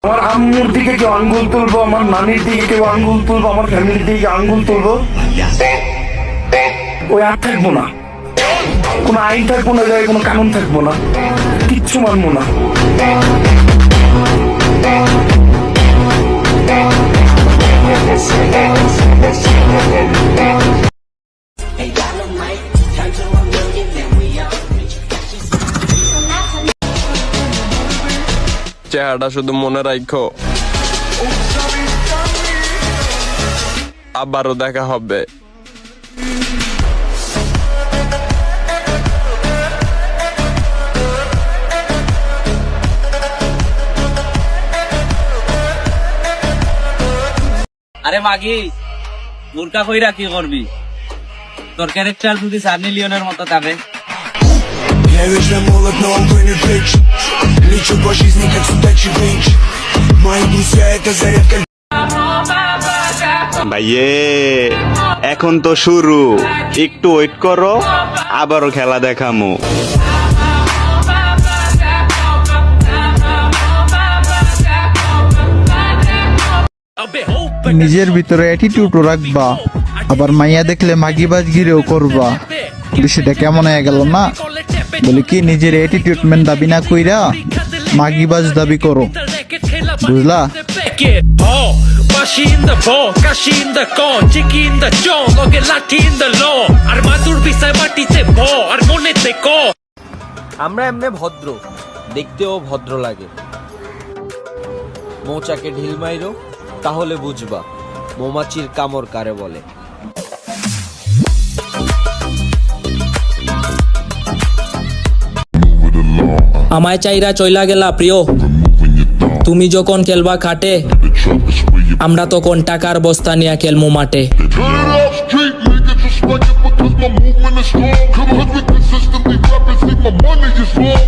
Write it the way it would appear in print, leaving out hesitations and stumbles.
আমার আম্মুর দিকে কেউ আঙ্গুল তুলবো, আমার নানির দিকে কেউ আঙ্গুল তুলবো, আমার ফ্যামিলির দিকে আঙ্গুল তুলবো, ওই আর থাকবো না। কোনো আইন থাকবো না, জায়গায় কোনো কানুন থাকবো না, কিচ্ছু মানবো না। চেহারাটা শুধু মনে রাখো, আবারও দেখা হবে। আরে মাগি, বোরকা কইরা কি করবি? তোর ক্যারেক্টার যদি সানি লিওনের মতো থাকে। Я вечно молод, но он не бич. Лечу по жизни, как судачий бич. Мои друзья — это зарядка. ভাইয়ে এখন তো শুরু, একটু ওয়েট করো, আবারও খেলা দেখামু। নিজের ভিতরে অ্যাটিটিউডও রাখবা, আবার মাইয়া দেখলে মাগিবাজগিরেও করবা। সেটা কেমন হয়ে গেল না? বলে কি নিজের অ্যাটিটিউড মেন দাবি না কইরা মাগিবাজ দাবি করো, বুঝলা? Bashi in the ball, kashi in the con, chiki in the jaw, loge lati in the law. আর মাদুর বিছায় মাটিতে ভ, আর মনেতে ক। আমরা এমনি ভদ্র, দেখতেও ভদ্র লাগে। মৌচাকে ঢিল মাইরো, তাহলে বুঝবা মৌমাছির কামড় কারে বলে। আমায় চাইরা চইলা গেলা প্রিয়, তুমি যখন খেলবা খাটে, আমরা তখন টাকার বস্তা নিয়ে খেলমু মাঠে। Because my movement is strong, come with consistently rapping, see my money is wrong.